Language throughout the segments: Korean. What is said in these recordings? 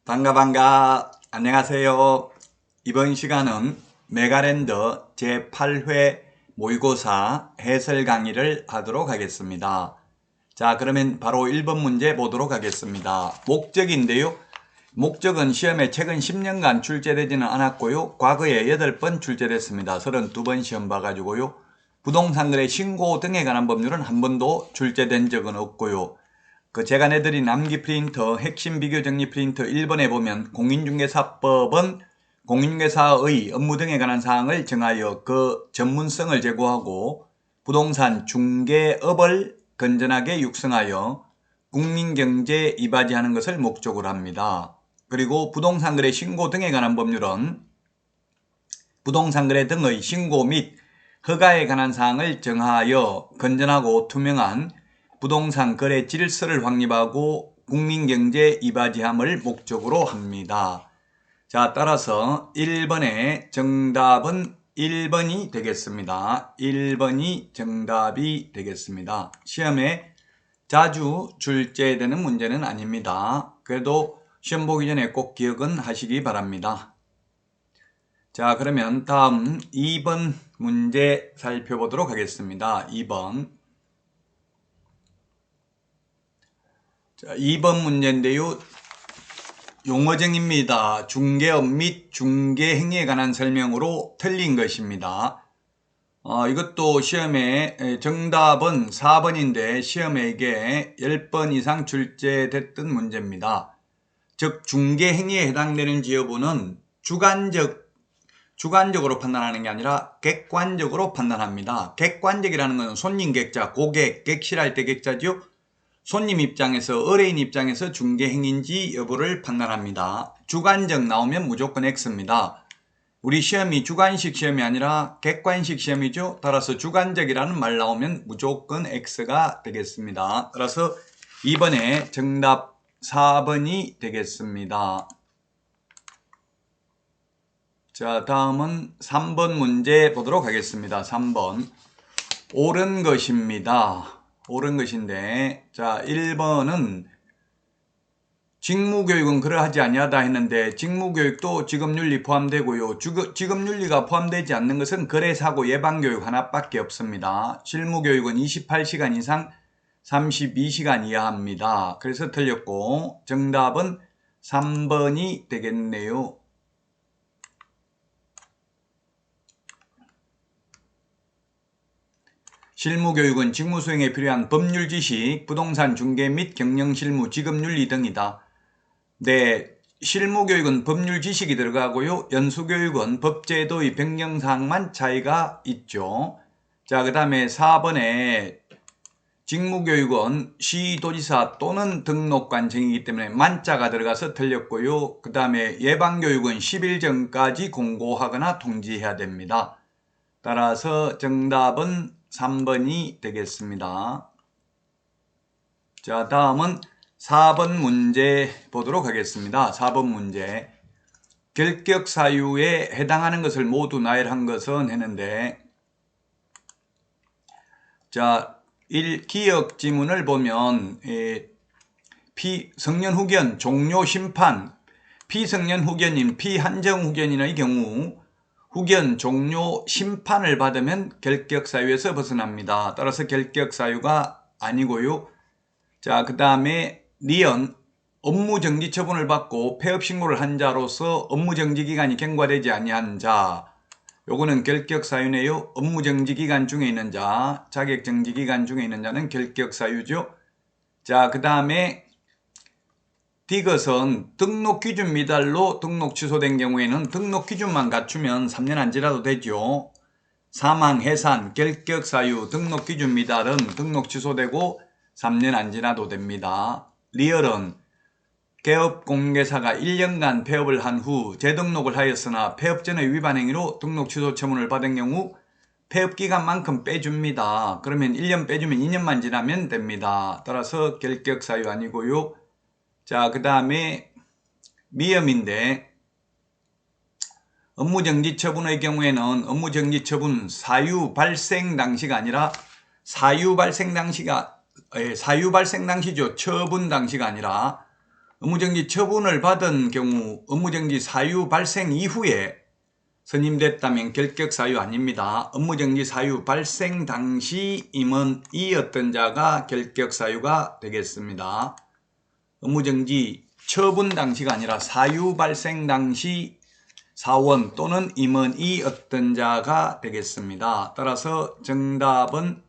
반가. 안녕하세요. 이번 시간은 메가랜더 제8회 모의고사 해설 강의를 하도록 하겠습니다. 자, 그러면 바로 1번 문제 보도록 하겠습니다. 목적인데요. 목적은 시험에 최근 10년간 출제되지는 않았고요. 과거에 8번 출제됐습니다. 32번 시험 봐가지고요. 부동산 거래 신고 등에 관한 법률은 한 번도 출제된 적은 없고요. 제가 내드린 암기 프린터 핵심 비교 정리 프린터 1번에 보면 공인중개사법은 공인중개사의 업무 등에 관한 사항을 정하여 그 전문성을 제고하고 부동산 중개업을 건전하게 육성하여 국민경제에 이바지하는 것을 목적으로 합니다. 그리고 부동산 거래 신고 등에 관한 법률은 부동산 거래 등의 신고 및 허가에 관한 사항을 정하여 건전하고 투명한 부동산 거래 질서를 확립하고 국민경제에 이바지함을 목적으로 합니다. 자, 따라서 1번의 정답은 1번이 되겠습니다. 1번이 정답이 되겠습니다. 시험에 자주 출제되는 문제는 아닙니다. 그래도 시험 보기 전에 꼭 기억은 하시기 바랍니다. 자, 그러면 다음 2번 문제 살펴보도록 하겠습니다. 2번. 자, 2번 문제인데요. 용어정입니다. 중개업 및 중개행위에 관한 설명으로 틀린 것입니다. 이것도 시험에 정답은 4번인데 시험에 이게 10번 이상 출제됐던 문제입니다. 즉 중개행위에 해당되는지 여부는 주관적으로 판단하는 게 아니라 객관적으로 판단합니다. 객관적이라는 것은 손님 객자, 고객, 객실할 때 객자죠. 손님 입장에서, 의뢰인 입장에서 중개행위인지 여부를 판단합니다. 주관적 나오면 무조건 X입니다. 우리 시험이 주관식 시험이 아니라 객관식 시험이죠. 따라서 주관적이라는 말 나오면 무조건 X가 되겠습니다. 따라서 2번에 정답 4번이 되겠습니다. 자, 다음은 3번 문제 보도록 하겠습니다. 3번. 옳은 것입니다. 옳은 것인데, 자, 1번은 직무교육은 그러하지 아니하다 했는데 직무교육도 직업윤리 포함되고요. 직업윤리가 포함되지 않는 것은 거래사고 예방교육 하나밖에 없습니다. 실무교육은 28시간 이상 32시간 이하입니다. 그래서 틀렸고 정답은 3번이 되겠네요. 실무교육은 직무수행에 필요한 법률 지식, 부동산 중개 및 경영실무, 직업윤리 등이다. 네, 실무교육은 법률 지식이 들어가고요. 연수교육은 법제도의 변경사항만 차이가 있죠. 자, 그 다음에 4번에 직무교육은 시도지사 또는 등록관청이기 때문에 만자가 들어가서 틀렸고요. 그 다음에 예방교육은 10일 전까지 공고하거나 통지해야 됩니다. 따라서 정답은 3번이 되겠습니다. 자, 다음은 4번 문제 보도록 하겠습니다. 4번 문제. 결격 사유에 해당하는 것을 모두 나열한 것은 했는데, 자, 1. 기억 지문을 보면 피성년 후견 종료 심판, 피성년 후견인 피한정 후견인의 경우 후견 종료 심판을 받으면 결격 사유에서 벗어납니다. 따라서 결격 사유가 아니고요. 자, 그 다음에 리언 업무정지 처분을 받고 폐업 신고를 한 자로서 업무정지 기간이 경과되지 아니한 자, 요거는 결격 사유네요. 업무정지 기간 중에 있는 자, 자격정지 기간 중에 있는 자는 결격 사유죠. 자, 그 다음에 디귿은 등록 기준 미달로 등록 취소된 경우에는 등록 기준만 갖추면 3년 안 지나도 되죠. 사망, 해산, 결격 사유, 등록 기준 미달은 등록 취소되고 3년 안 지나도 됩니다. 리얼은 개업 공개사가 1년간 폐업을 한 후 재등록을 하였으나 폐업 전의 위반 행위로 등록 취소 처분을 받은 경우 폐업 기간만큼 빼줍니다. 그러면 1년 빼주면 2년만 지나면 됩니다. 따라서 결격 사유 아니고요. 자, 그 다음에 미염인데 업무정지 처분의 경우에는 업무정지 처분 사유 발생 당시가 아니라 사유 발생 당시죠. 처분 당시가 아니라 업무정지 처분을 받은 경우 업무정지 사유 발생 이후에 선임됐다면 결격 사유 아닙니다. 업무정지 사유 발생 당시 임원이었던 자가 결격 사유가 되겠습니다. 업무정지 처분 당시가 아니라 사유 발생 당시 사원 또는 임원이었던 자가 되겠습니다. 따라서 정답은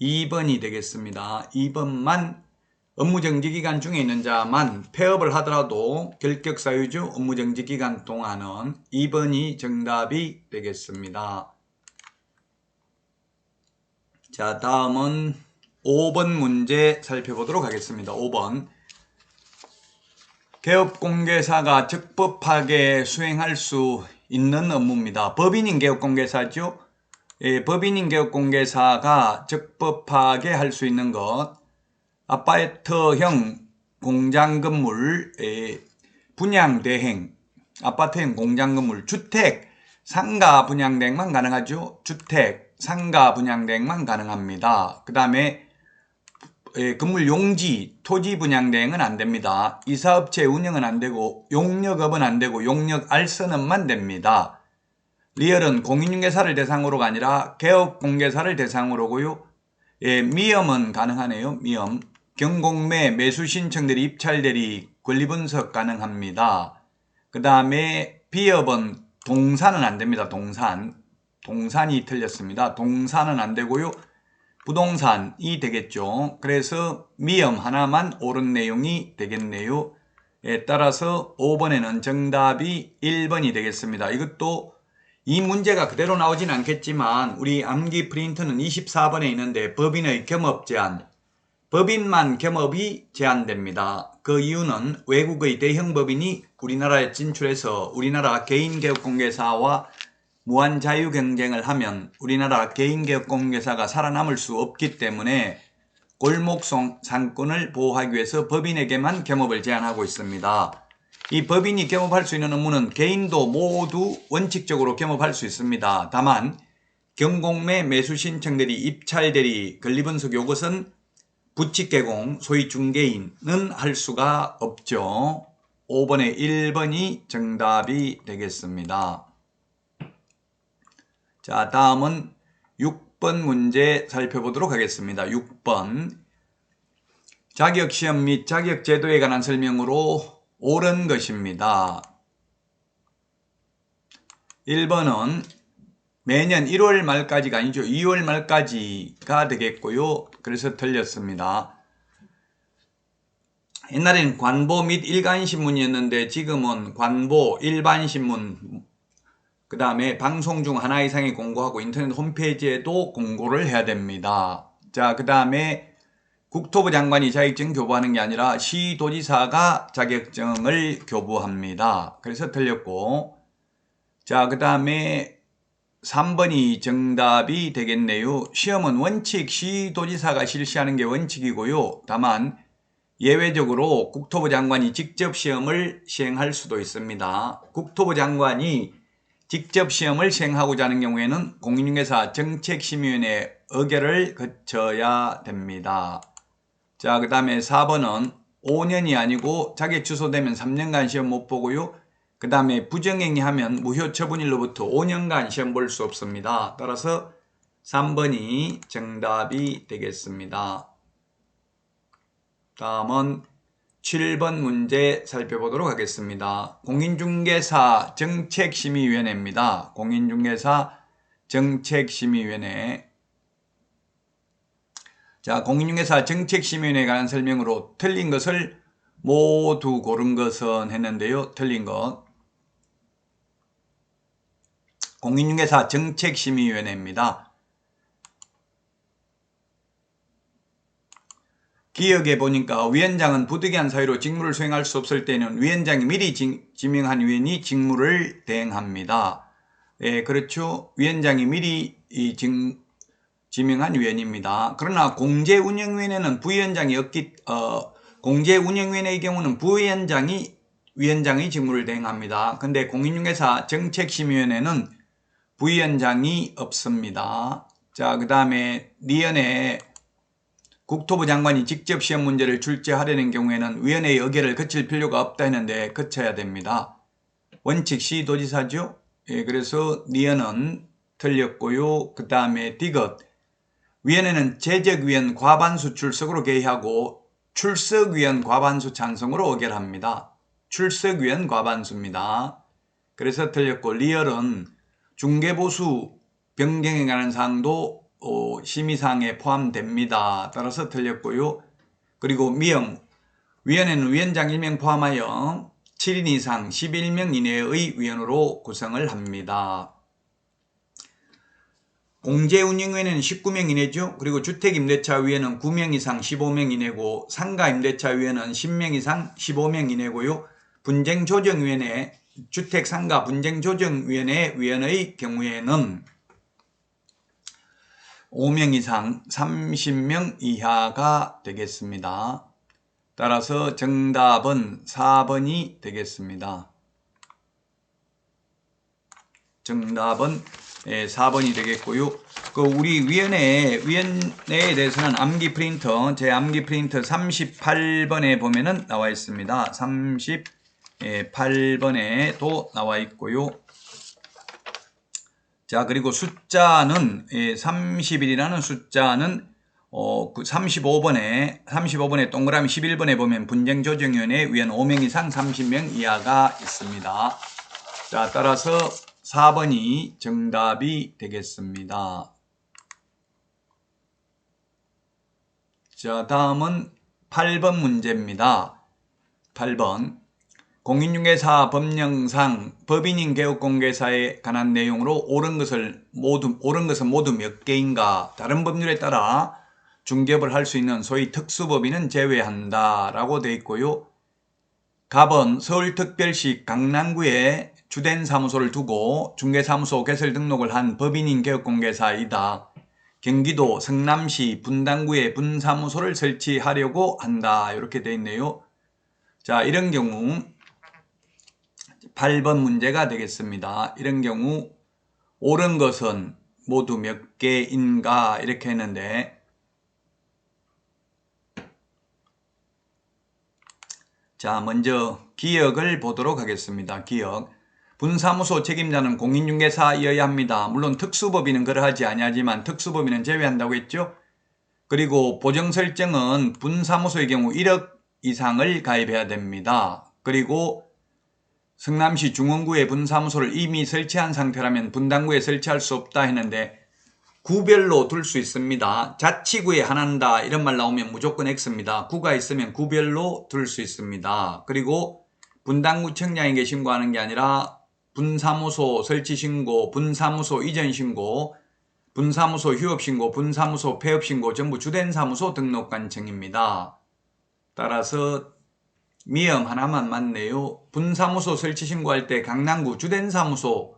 2번이 되겠습니다. 2번만 업무정지 기간 중에 있는 자만 폐업을 하더라도 결격 사유죠. 업무정지 기간 동안은 2번이 정답이 되겠습니다. 자, 다음은 5번 문제 살펴보도록 하겠습니다. 5번. 개업공개사가 적법하게 수행할 수 있는 업무입니다. 법인인 개업공개사죠. 법인인 개업공개사가 적법하게 할 수 있는 것, 아파트형 공장건물 분양대행, 아파트형 공장건물, 주택, 상가 분양대행만 가능하죠. 주택, 상가 분양대행만 가능합니다. 그 다음에 건물 용지, 토지 분양대행은 안 됩니다. 이사업체 운영은 안 되고 용역업은 안 되고 용역 알선업만 됩니다. 리얼은 공인중개사를 대상으로가 아니라 개업공개사를 대상으로고요. 미엄은 가능하네요. 미엄. 경공매, 매수신청대리, 입찰대리, 권리분석 가능합니다. 그 다음에 비업은 동산은 안 됩니다. 동산이 틀렸습니다. 동산은 안 되고요. 부동산이 되겠죠. 그래서 미엄 하나만 옳은 내용이 되겠네요. 따라서 5번에는 정답이 1번이 되겠습니다. 이것도 이 문제가 그대로 나오진 않겠지만 우리 암기 프린트는 24번에 있는데 법인의 겸업 제한, 법인만 겸업이 제한됩니다. 그 이유는 외국의 대형 법인이 우리나라에 진출해서 우리나라 개인개업공개사와 무한 자유 경쟁을 하면 우리나라 개인개업공개사가 살아남을 수 없기 때문에 골목 상권을 보호하기 위해서 법인에게만 겸업을 제한하고 있습니다. 이 법인이 겸업할 수 있는 업무는 개인도 모두 원칙적으로 겸업할 수 있습니다. 다만 경공매, 매수신청대리, 입찰대리, 권리분석 요것은 부칙개공, 소위 중개인은 할 수가 없죠. 5번에 1번이 정답이 되겠습니다. 자, 다음은 6번 문제 살펴보도록 하겠습니다. 6번. 자격시험 및 자격제도에 관한 설명으로 옳은 것입니다. 1번은 매년 1월 말까지가 아니죠. 2월 말까지가 되겠고요. 그래서 틀렸습니다. 옛날에는 관보 및 일간신문이었는데 지금은 관보, 일반신문, 그 다음에 방송 중 하나 이상의 공고하고 인터넷 홈페이지에도 공고를 해야 됩니다. 자, 그 다음에 국토부 장관이 자격증 교부하는 게 아니라 시도지사가 자격증을 교부합니다. 그래서 틀렸고, 자, 그 다음에 3번이 정답이 되겠네요. 시험은 원칙 시도지사가 실시하는 게 원칙이고요. 다만 예외적으로 국토부 장관이 직접 시험을 시행할 수도 있습니다. 국토부 장관이 직접 시험을 시행하고자 하는 경우에는 공인중개사 정책심의위원회 의결을 거쳐야 됩니다. 자, 그 다음에 4번은 5년이 아니고 자격 취소되면 3년간 시험 못 보고요. 그 다음에 부정행위하면 무효 처분일로부터 5년간 시험 볼 수 없습니다. 따라서 3번이 정답이 되겠습니다. 다음은 7번 문제 살펴보도록 하겠습니다. 공인중개사 정책심의위원회입니다. 공인중개사 정책심의위원회. 자, 공인중개사 정책심의위원회에 관한 설명으로 틀린 것을 모두 고른 것은 했는데요. 틀린 것. 공인중개사 정책심의위원회입니다. 기억해 보니까 위원장은 부득이한 사유로 직무를 수행할 수 없을 때는 위원장이 미리 지명한 위원이 직무를 대행합니다. 그렇죠. 위원장이 미리 지명한 위원입니다. 그러나 공제운영위원회는 부위원장이 공제운영위원회의 경우는 부위원장이 위원장의 직무를 대행합니다. 근데 공인중개사 정책심의위원회는 부위원장이 없습니다. 자, 그 다음에 니은에 국토부 장관이 직접 시험 문제를 출제하려는 경우에는 위원회의 의결을 거칠 필요가 없다 했는데 거쳐야 됩니다. 원칙 시도지사죠. 예, 그래서 니은은 틀렸고요. 그 다음에 디귿. 위원회는 재적위원 과반수 출석으로 개의하고 출석위원 과반수 찬성으로 의결합니다. 출석위원 과반수입니다. 그래서 틀렸고, 리얼은 중개보수 변경에 관한 사항도 심의사항에 포함됩니다. 따라서 틀렸고요. 그리고 미형, 위원회는 위원장 1명 포함하여 7인 이상 11명 이내의 위원으로 구성을 합니다. 공제운영위원회는 19명 이내죠. 그리고 주택임대차위원회는 9명 이상 15명 이내고, 상가임대차위원회는 10명 이상 15명 이내고요. 분쟁조정위원회, 주택상가 분쟁조정위원회 위원의 경우에는 5명 이상 30명 이하가 되겠습니다. 따라서 정답은 4번이 되겠습니다. 정답은 4번이 되겠고요. 그 우리 위원회에 대해서는 암기 프린터, 제 암기 프린터 38번에 보면은 나와 있습니다. 38번에도 나와 있고요. 자, 그리고 숫자는 30일이라는 숫자는 그 35번에 동그라미 11번에 보면 분쟁조정위원회 위원 5명 이상 30명 이하가 있습니다. 자, 따라서 4번이 정답이 되겠습니다. 자, 다음은 8번 문제입니다. 8번. 공인중개사 법령상 법인인 개업공개사에 관한 내용으로 옳은 것은 모두 몇 개인가? 다른 법률에 따라 중개업을 할 수 있는 소위 특수법인은 제외한다 라고 되어 있고요. 갑은 서울특별시 강남구에 주된 사무소를 두고 중개사무소 개설 등록을 한 법인인 개업공개사이다. 경기도 성남시 분당구에 분사무소를 설치하려고 한다. 이렇게 되어 있네요. 자, 이런 경우 8번 문제가 되겠습니다. 이런 경우 옳은 것은 모두 몇 개인가? 이렇게 했는데, 자, 먼저 기억을 보도록 하겠습니다. 기억. 분사무소 책임자는 공인중개사이어야 합니다. 물론 특수법인은 그러하지 아니하지만 특수법인은 제외한다고 했죠. 그리고 보정설정은 분사무소의 경우 1억 이상을 가입해야 됩니다. 그리고 성남시 중원구에 분사무소를 이미 설치한 상태라면 분당구에 설치할 수 없다 했는데 구별로 둘 수 있습니다. 자치구에 하나다 이런 말 나오면 무조건 X입니다. 구가 있으면 구별로 둘 수 있습니다. 그리고 분당구청장에게 신고하는 게 아니라 분사무소 설치 신고, 분사무소 이전 신고, 분사무소 휴업 신고, 분사무소 폐업 신고 전부 주된 사무소 등록관청입니다. 따라서 미형 하나만 맞네요. 분사무소 설치 신고할 때 강남구 주된 사무소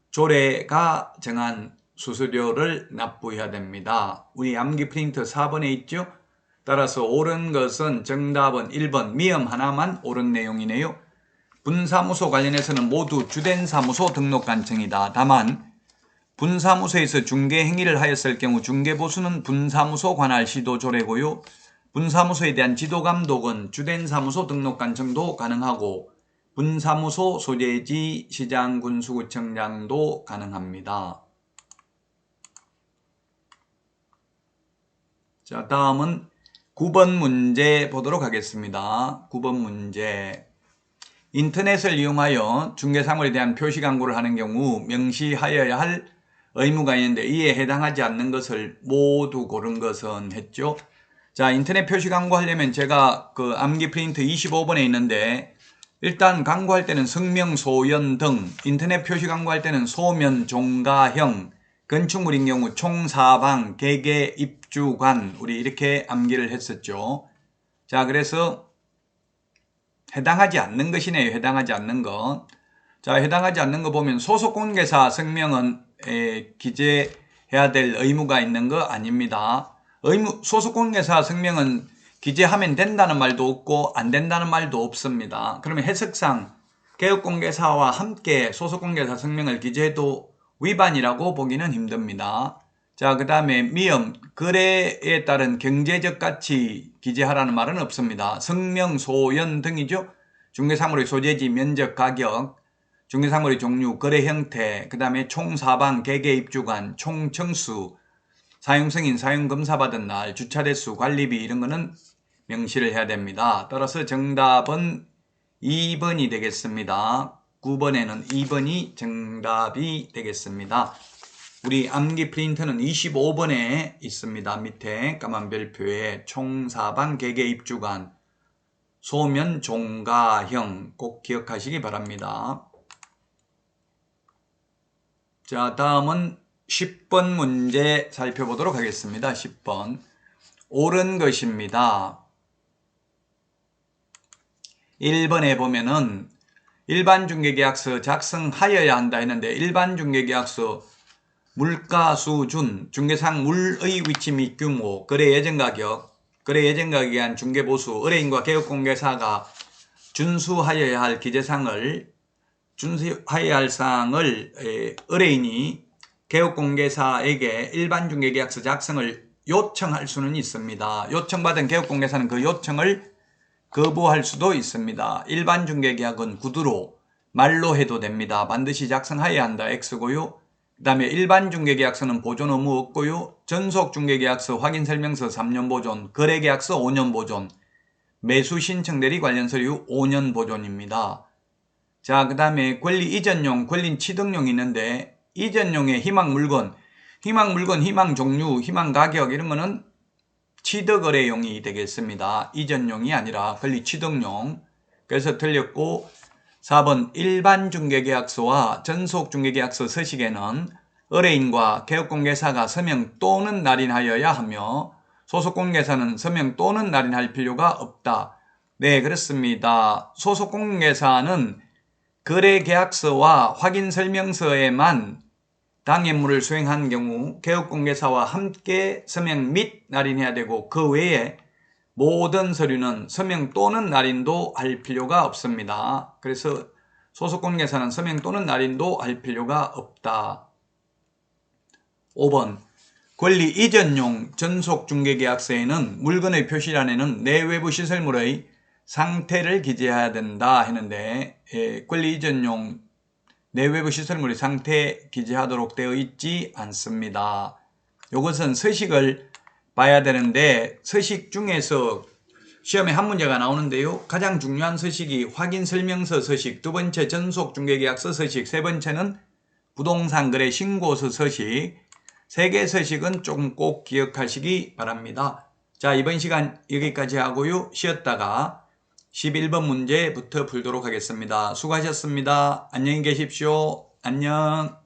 조례가 정한 수수료를 납부해야 됩니다. 우리 암기 프린터 4번에 있죠? 따라서 옳은 것은 정답은 1번 미형 하나만 옳은 내용이네요. 분사무소 관련해서는 모두 주된 사무소 등록관청이다. 다만 분사무소에서 중개행위를 하였을 경우 중개보수는 분사무소 관할 시도조례고요. 분사무소에 대한 지도감독은 주된 사무소 등록관청도 가능하고 분사무소 소재지 시장 군수구청장도 가능합니다. 자, 다음은 9번 문제 보도록 하겠습니다. 9번 문제. 인터넷을 이용하여 중개사물에 대한 표시 광고를 하는 경우 명시하여야 할 의무가 있는데 이에 해당하지 않는 것을 모두 고른 것은 했죠. 자, 인터넷 표시 광고하려면 제가 그 암기 프린트 25번에 있는데 일단 광고할 때는 성명, 소연 등, 인터넷 표시 광고할 때는 소면, 종가형, 건축물인 경우 총사방, 개개, 입주관 우리 이렇게 암기를 했었죠. 자, 그래서 해당하지 않는 것이네요. 해당하지 않는 것. 자, 해당하지 않는 거 보면 소속공개사 성명은 기재해야 될 의무가 있는 거 아닙니다. 소속공개사 성명은 기재하면 된다는 말도 없고 안 된다는 말도 없습니다. 그러면 해석상 개업공개사와 함께 소속공개사 성명을 기재해도 위반이라고 보기는 힘듭니다. 자, 그 다음에 미음, 거래에 따른 경제적 가치 기재하라는 말은 없습니다. 성명, 소연 등이죠. 중개사물의 소재지, 면적, 가격, 중개사물의 종류, 거래 형태, 그 다음에 총사방, 개개입주간, 총청수, 사용승인, 사용검사받은 날, 주차대수, 관리비 이런 거는 명시를 해야 됩니다. 따라서 정답은 2번이 되겠습니다. 9번에는 2번이 정답이 되겠습니다. 우리 암기 프린터는 25번에 있습니다. 밑에 까만 별표에 총사방, 개개입주간, 소면, 종가형 꼭 기억하시기 바랍니다. 자, 다음은 10번 문제 살펴보도록 하겠습니다. 10번. 옳은 것입니다. 1번에 보면은 일반중개계약서 작성하여야 한다 했는데 일반중개계약서 물가 수준, 중개상 물의 위치 및 규모, 거래 예정 가격, 거래 예정 가격에 대한 중개보수, 의뢰인과 개업공개사가 준수하여야 할 기재사항을 준수하여야 할 사항을 의뢰인이 개업공개사에게 일반중개계약서 작성을 요청할 수는 있습니다. 요청받은 개업공개사는 그 요청을 거부할 수도 있습니다. 일반중개계약은 구두로 말로 해도 됩니다. 반드시 작성하여야 한다. X고요. 그 다음에 일반중개계약서는 보존 의무 없고요. 전속중개계약서 확인설명서 3년 보존, 거래계약서 5년 보존, 매수신청대리 관련 서류 5년 보존입니다. 자, 그 다음에 권리 이전용, 권리 취득용이 있는데 이전용의 희망물건, 희망 종류, 희망 가격 이런 거는 취득거래용이 되겠습니다. 이전용이 아니라 권리 취득용. 그래서 틀렸고 4번 일반중개계약서와 전속중개계약서 서식에는 의뢰인과 개업공개사가 서명 또는 날인하여야 하며 소속공개사는 서명 또는 날인할 필요가 없다. 네, 그렇습니다. 소속공개사는 거래계약서와 확인설명서에만 당해물을 수행한 경우 개업공개사와 함께 서명 및 날인해야 되고 그 외에 모든 서류는 서명 또는 날인도 할 필요가 없습니다. 그래서 소속공개사는 서명 또는 날인도 할 필요가 없다. 5번 권리 이전용 전속중개계약서에는 물건의 표시란에는 내외부 시설물의 상태를 기재해야 된다 했는데 권리 이전용 내외부 시설물의 상태 기재하도록 되어 있지 않습니다. 이것은 서식을 봐야 되는데 서식 중에서 시험에 한 문제가 나오는데요. 가장 중요한 서식이 확인설명서 서식, 두 번째 전속중개계약서 서식, 세 번째는 부동산 거래 신고서 서식, 세 개 서식은 조금 꼭 기억하시기 바랍니다. 자, 이번 시간 여기까지 하고요. 쉬었다가 11번 문제부터 풀도록 하겠습니다. 수고하셨습니다. 안녕히 계십시오. 안녕.